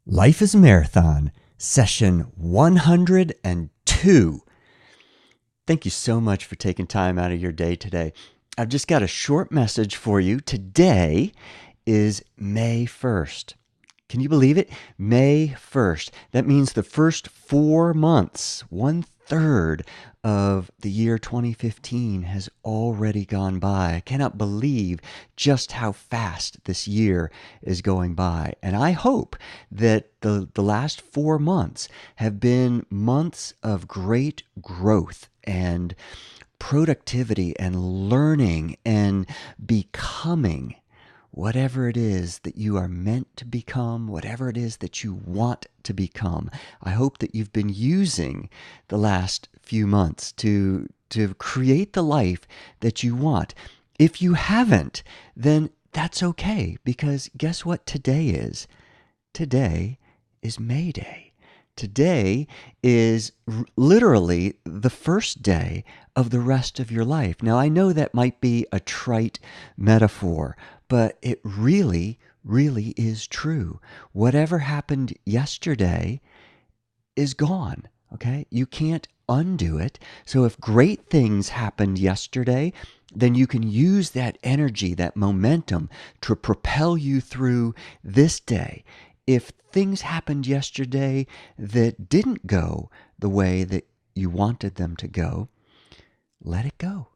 Life is a Marathon, session 102. Thank you so much for taking time out of your day today. I've just got a short message for you. Today is May 1st. Can you believe it? May 1st. That means the first 4 months, 1/3 of the year 2015 has already gone by. I cannot believe just how fast this year is going by. And I hope that the last 4 months have been months of great growth and productivity and learning and becoming whatever it is that you are meant to become, whatever it is that you want to become. I hope that you've been using the last few months to create the life that you want. If you haven't, then that's okay, because guess what today is? Today is Mayday. Today is literally the first day of the rest of your life. Now, I know that might be a trite metaphor, but it really, really is true. Whatever happened yesterday is gone, okay? You can't undo it. So if great things happened yesterday, then you can use that energy, that momentum to propel you through this day. If things happened yesterday that didn't go the way that you wanted them to go, let it go.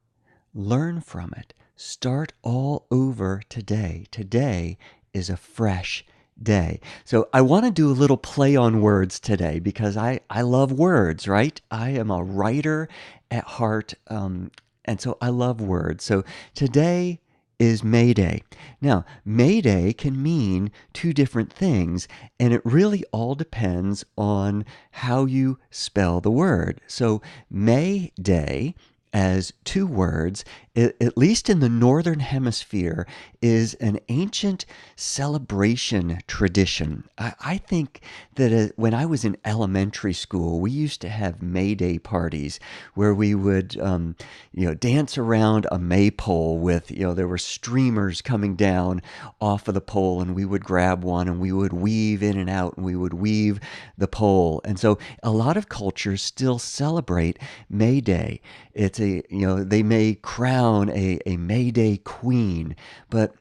Learn from it. Start all over today. Today is a fresh day. So I want to do a little play on words today because I love words, right? I am a writer at heart, and so I love words. So today is Mayday. Now, Mayday can mean two different things, and it really all depends on how you spell the word. So Mayday, as two words, at least in the Northern Hemisphere, is an ancient celebration tradition. I think that when I was in elementary school, we used to have Mayday parties where we would, dance around a maypole with, there were streamers coming down off of the pole, and we would grab one and we would weave in and out and we would weave the pole. And so a lot of cultures still celebrate Mayday. It's they may crown a Mayday queen, but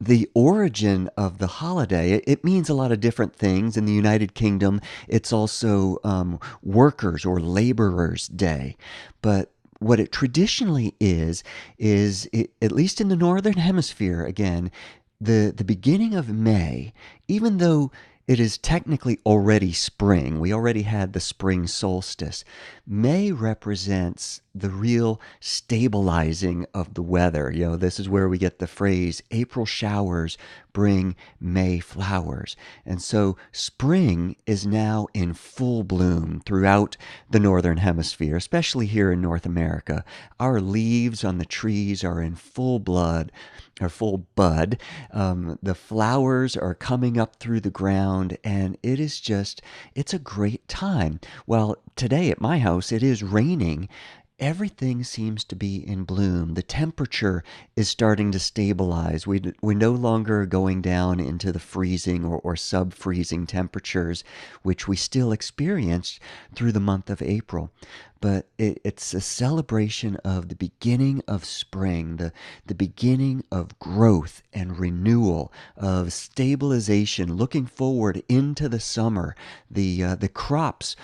the origin of the holiday, it means a lot of different things. In the United Kingdom, it's also Workers' or Laborers' Day. But what it traditionally is at least in the Northern Hemisphere, again, the beginning of May, even though it is technically already spring. We already had the spring solstice. May represents the real stabilizing of the weather. This is where we get the phrase, April showers bring May flowers. And so spring is now in full bloom throughout the Northern Hemisphere, especially here in North America. Our leaves on the trees are in full bud. The flowers are coming up through the ground, and it's a great time. Well, today at my house, it is raining. Everything seems to be in bloom. The temperature is starting to stabilize. We're no longer going down into the freezing or sub-freezing temperatures, which we still experienced through the month of April. But it's a celebration of the beginning of spring, the beginning of growth and renewal, of stabilization, looking forward into the summer. The crops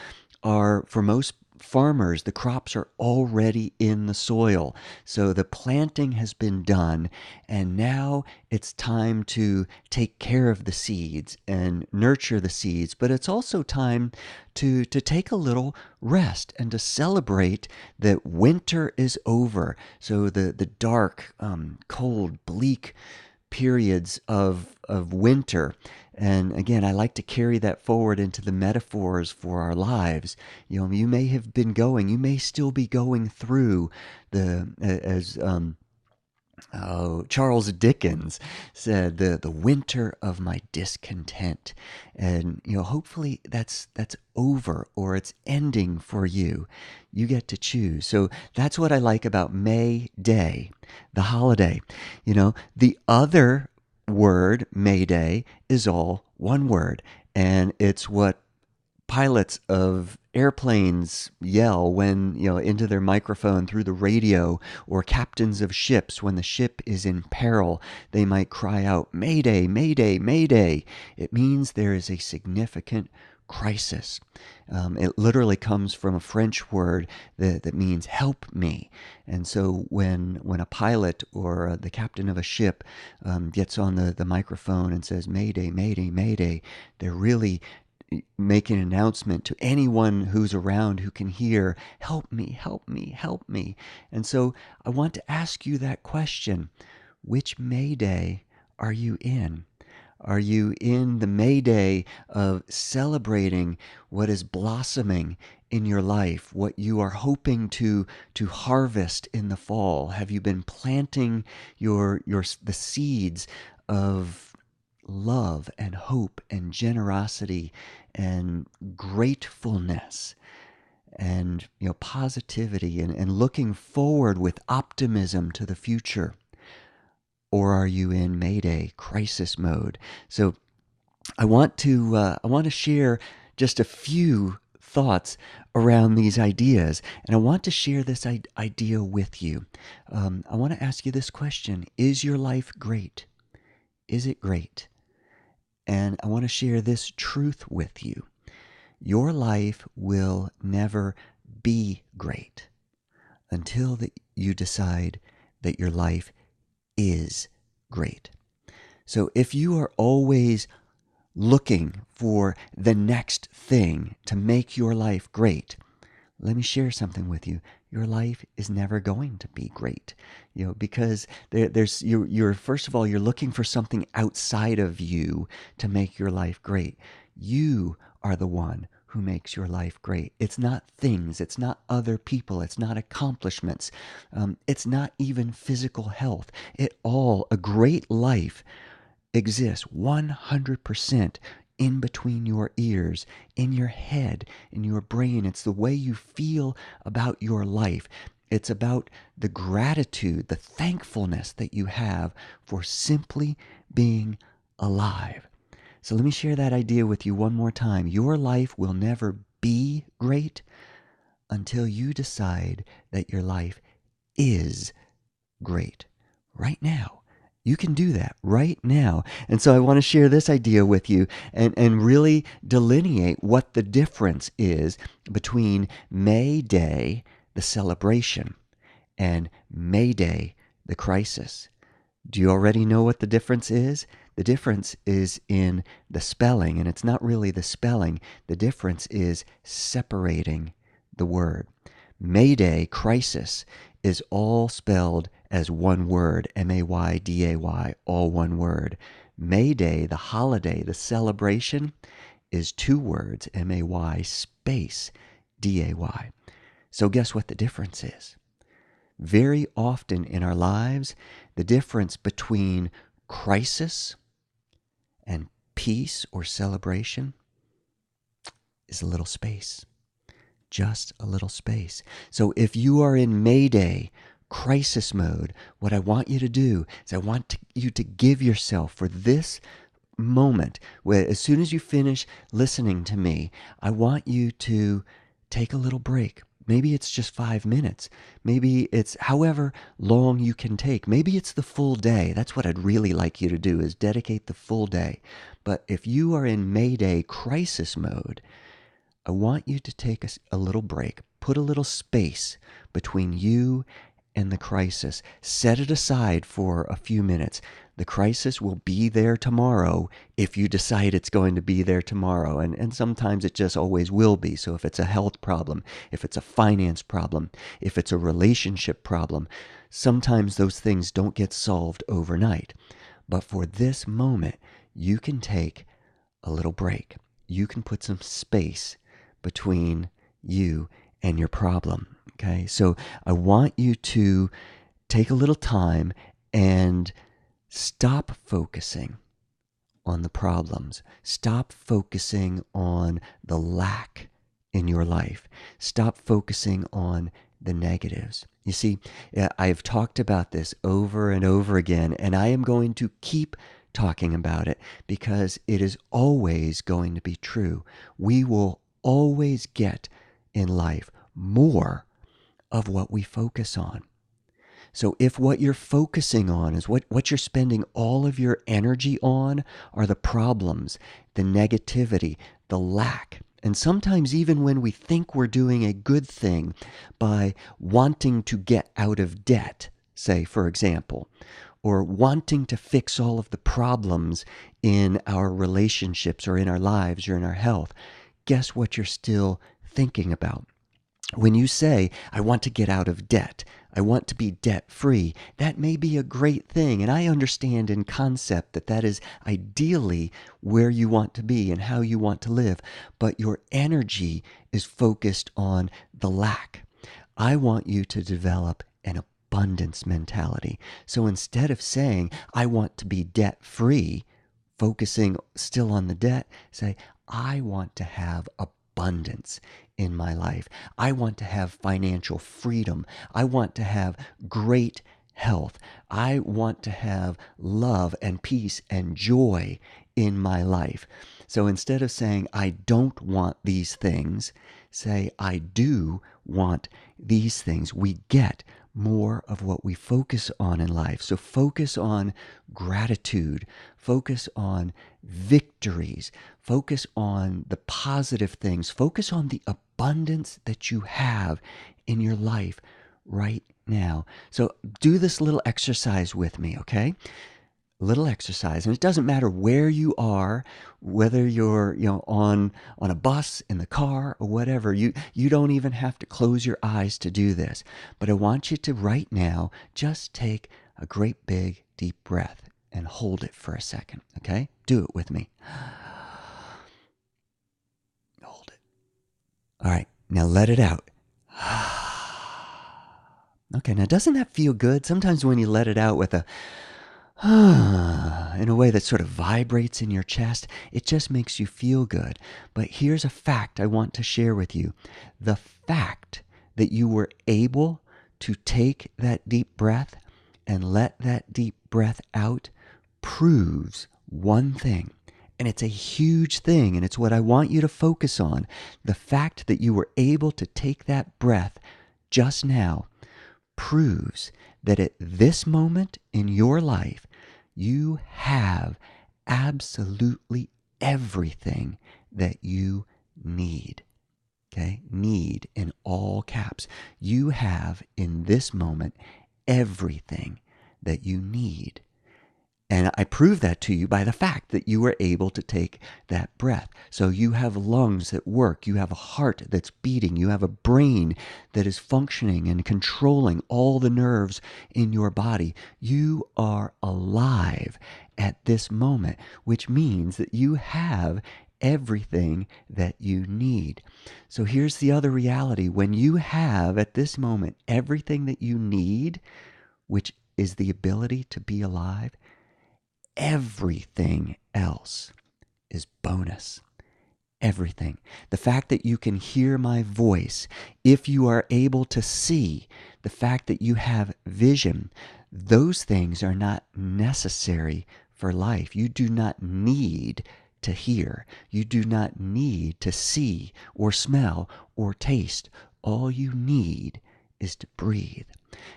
are, for most farmers, the crops are already in the soil. So the planting has been done, and now it's time to take care of the seeds and nurture the seeds. But it's also time to take a little rest and to celebrate that winter is over. So the dark, cold, bleak periods of winter. And again, I like to carry that forward into the metaphors for our lives. You may still be going through Charles Dickens said, the winter of my discontent. And hopefully that's over, or it's ending for you. You get to choose. So that's what I like about May Day, the holiday. The other word, Mayday, is all one word, And it's what pilots of airplanes yell when, into their microphone through the radio, or captains of ships when the ship is in peril, they might cry out, "Mayday, Mayday, Mayday." It means there is a significant crisis. It literally comes from a French word that means help me. And so when a pilot or the captain of a ship gets on the microphone and says, "Mayday, Mayday, Mayday," they're really make an announcement to anyone who's around who can hear, "Help me, help me, help me." And so I want to ask you that question. Which Mayday are you in? Are you in the Mayday of celebrating what is blossoming in your life, what you are hoping to harvest in the fall? Have you been planting the seeds of love and hope and generosity and gratefulness and positivity and looking forward with optimism to the future? Or are you in Mayday crisis mode? So I want to share just a few thoughts around these ideas, and I want to share this idea with you. I want to ask you this question: is your life great? Is it great? And I want to share this truth with you: your life will never be great until you decide that your life is great. So if you are always looking for the next thing to make your life great, let me share something with you. Your life is never going to be great, because you're first of all, you're looking for something outside of you to make your life great. You are the one who makes your life great. It's not things. It's not other people. It's not accomplishments. It's not even physical health. A great life exists 100% in between your ears, in your head, in your brain. It's the way you feel about your life. It's about the gratitude, the thankfulness that you have for simply being alive. So let me share that idea with you one more time. Your life will never be great until you decide that your life is great right now. You can do that right now. And so I want to share this idea with you and really delineate what the difference is between May Day, the celebration, and Mayday, the crisis. Do you already know what the difference is? The difference is in the spelling, and it's not really the spelling. The difference is separating the word. Mayday, crisis, is all spelled as one word, Mayday, all one word. Mayday, the holiday, the celebration, is two words, May space Day. So guess what the difference is? Very often in our lives, the difference between crisis and peace or celebration is a little space. Just a little space. So if you are in Mayday, crisis mode, what I want you to do is I want you to give yourself for this moment, where as soon as you finish listening to me, I want you to take a little break. Maybe it's just 5 minutes. Maybe it's however long you can take. Maybe it's the full day. That's what I'd really like you to do, is dedicate the full day. But if you are in Mayday crisis mode, I want you to take a little break. Put a little space between you and the crisis. Set it aside for a few minutes. The crisis will be there tomorrow if you decide it's going to be there tomorrow. And sometimes it just always will be. So if it's a health problem, if it's a finance problem, if it's a relationship problem, sometimes those things don't get solved overnight. But for this moment, you can take a little break. You can put some space between you and your problem. Okay, so I want you to take a little time and stop focusing on the problems. Stop focusing on the lack in your life. Stop focusing on the negatives. You see, I've talked about this over and over again, and I am going to keep talking about it because it is always going to be true. We will always get in life more of what we focus on. So if what you're focusing on is what you're spending all of your energy on are the problems, the negativity, the lack, and sometimes even when we think we're doing a good thing by wanting to get out of debt, say, for example, or wanting to fix all of the problems in our relationships or in our lives or in our health, guess what you're still thinking about? When you say, I want to get out of debt, I want to be debt free, that may be a great thing. And I understand in concept that that is ideally where you want to be and how you want to live. But your energy is focused on the lack. I want you to develop an abundance mentality. So instead of saying, I want to be debt free, focusing still on the debt, say, I want to have abundance in my life. I want to have financial freedom. I want to have great health. I want to have love and peace and joy in my life. So instead of saying, I don't want these things, say, I do want these things. We get more of what we focus on in life. So focus on gratitude, focus on victories, focus on the positive things, focus on the abundance that you have in your life right now. So do this little exercise with me, okay? Little exercise, and it doesn't matter where you are, whether you're on a bus, in the car, or whatever. You don't even have to close your eyes to do this, but I want you to right now just take a great big deep breath and hold it for a second. Okay, do it with me. Hold it. All right, now let it out. Okay, now doesn't that feel good? Sometimes when you let it out with a in a way that sort of vibrates in your chest, it just makes you feel good. But here's a fact I want to share with you. The fact that you were able to take that deep breath and let that deep breath out proves one thing. And it's a huge thing, and it's what I want you to focus on. The fact that you were able to take that breath just now proves that at this moment in your life, you have absolutely everything that you need. Okay? Need in all caps. You have in this moment everything that you need. And I prove that to you by the fact that you were able to take that breath. So you have lungs that work, you have a heart that's beating, you have a brain that is functioning and controlling all the nerves in your body. You are alive at this moment, which means that you have everything that you need. So here's the other reality. When you have at this moment everything that you need, which is the ability to be alive, everything else is bonus. Everything. The fact that you can hear my voice, if you are able to see, the fact that you have vision, those things are not necessary for life. You do not need to hear. You do not need to see or smell or taste. All you need is to breathe.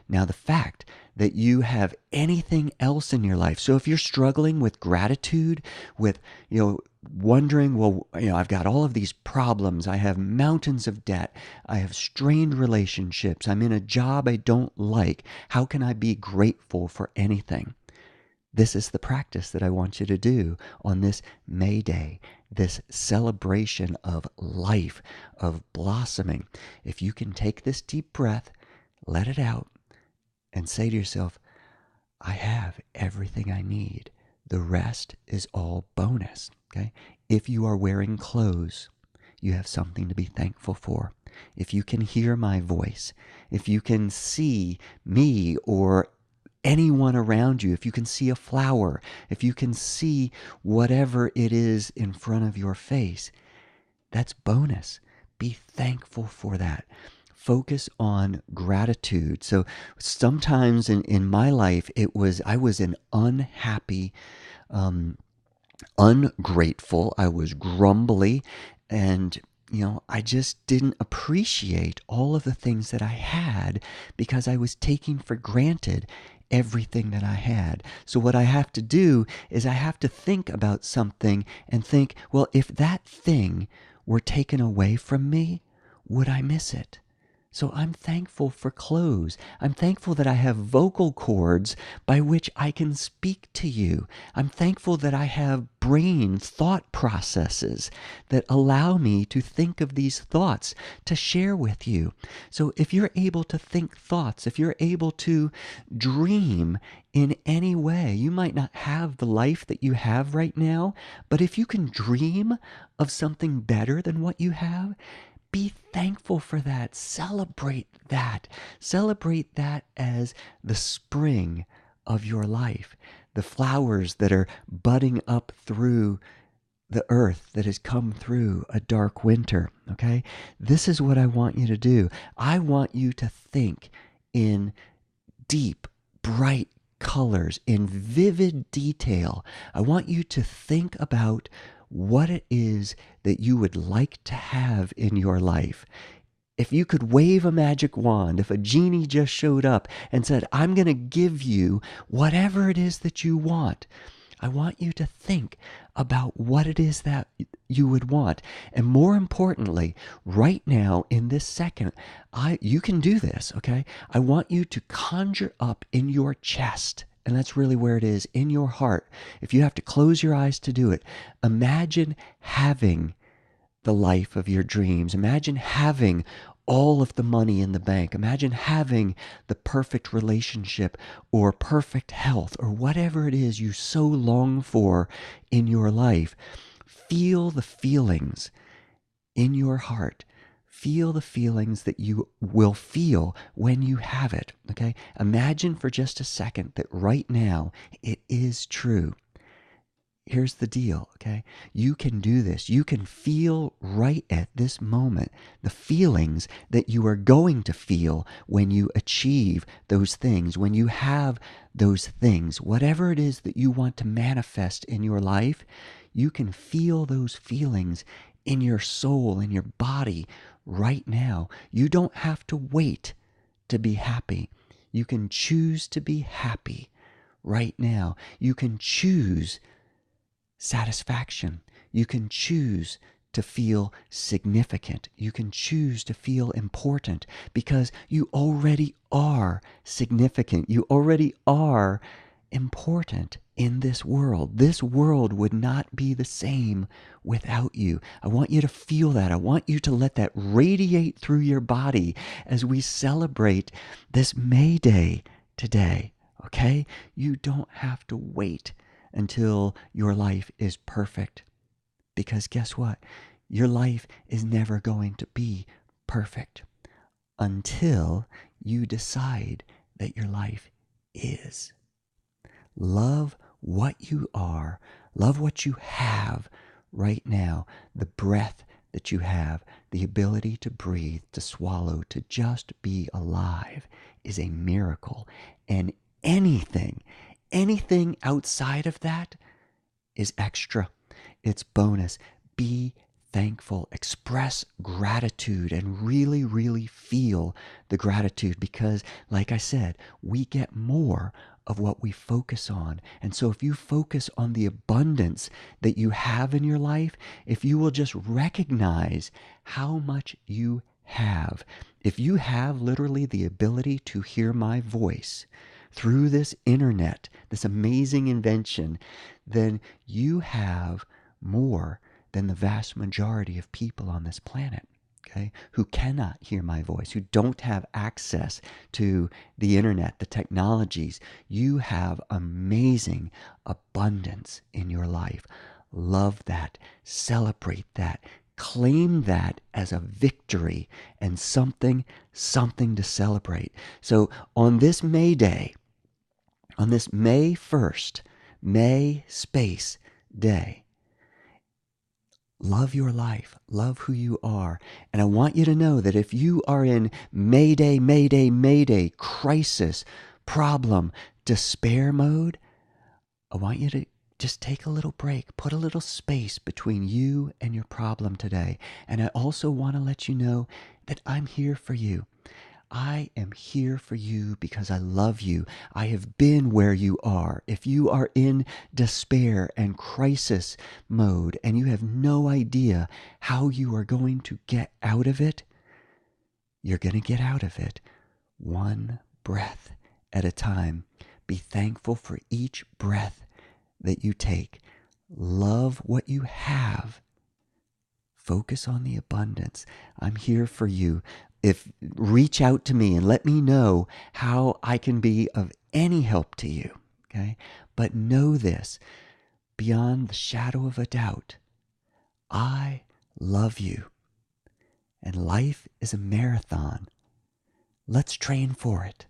Now, the fact that you have anything else in your life, so if you're struggling with gratitude, with, wondering, well, I've got all of these problems, I have mountains of debt, I have strained relationships, I'm in a job I don't like, how can I be grateful for anything? This is the practice that I want you to do on this Mayday, this celebration of life, of blossoming. If you can take this deep breath, let it out, and say to yourself, I have everything I need. The rest is all bonus. Okay? If you are wearing clothes, you have something to be thankful for. If you can hear my voice, if you can see me or anyone around you, if you can see a flower, if you can see whatever it is in front of your face, that's bonus. Be thankful for that. Focus on gratitude. So sometimes in my life, I was an unhappy ungrateful. I was grumbly, and I just didn't appreciate all of the things that I had because I was taking for granted everything that I had. So what I have to do is I have to think about something and think, well, if that thing were taken away from me, would I miss it? So I'm thankful for clothes. I'm thankful that I have vocal cords by which I can speak to you. I'm thankful that I have brain thought processes that allow me to think of these thoughts to share with you. So if you're able to think thoughts, if you're able to dream in any way, you might not have the life that you have right now, but if you can dream of something better than what you have, be thankful for that. Celebrate that. Celebrate that as the spring of your life. The flowers that are budding up through the earth that has come through a dark winter. Okay? This is what I want you to do. I want you to think in deep, bright colors, in vivid detail. I want you to think about what it is that you would like to have in your life. If you could wave a magic wand, if a genie just showed up and said, I'm going to give you whatever it is that you want, I want you to think about what it is that you would want. And more importantly, right now in this second, you can do this, okay? I want you to conjure up in your chest, and that's really where it is, in your heart. If you have to close your eyes to do it, imagine having the life of your dreams. Imagine having all of the money in the bank. Imagine having the perfect relationship or perfect health or whatever it is you so long for in your life. Feel the feelings in your heart. Feel the feelings that you will feel when you have it, okay? Imagine for just a second that right now it is true. Here's the deal, okay? You can do this. You can feel right at this moment the feelings that you are going to feel when you achieve those things, when you have those things. Whatever it is that you want to manifest in your life, you can feel those feelings in your soul, in your body right now. You don't have to wait to be happy. You can choose to be happy right now. You can choose satisfaction. You can choose to feel significant. You can choose to feel important because you already are significant. You already are important in this world. This world would not be the same without you. I want you to feel that. I want you to let that radiate through your body as we celebrate this Mayday today. Okay? You don't have to wait until your life is perfect. Because guess what? Your life is never going to be perfect until you decide that your life is. Love what you are. Love what you have right now. The breath that you have, the ability to breathe, to swallow, to just be alive is a miracle. And anything outside of that is extra. It's bonus. Be thankful. Express gratitude and really, really feel the gratitude because, like I said, we get more of what we focus on. And so if you focus on the abundance that you have in your life, if you will just recognize how much you have, if you have literally the ability to hear my voice through this internet, this amazing invention, then you have more than the vast majority of people on this planet, okay, who cannot hear my voice, who don't have access to the internet, the technologies. You have amazing abundance in your life. Love that. Celebrate that. Claim that as a victory and something to celebrate. So on this May Day, on this May 1st, May space day, love your life. Love who you are. And I want you to know that if you are in Mayday, Mayday, Mayday, crisis, problem, despair mode, I want you just take a little break, put a little space between you and your problem today. And I also want to let you know that I'm here for you. I am here for you because I love you. I have been where you are. If you are in despair and crisis mode and you have no idea how you are going to get out of it, you're going to get out of it one breath at a time. Be thankful for each breath that you take. Love what you have. Focus on the abundance. I'm here for you. Reach out to me and let me know how I can be of any help to you. Okay? But know this, beyond the shadow of a doubt, I love you. And life is a marathon. Let's train for it.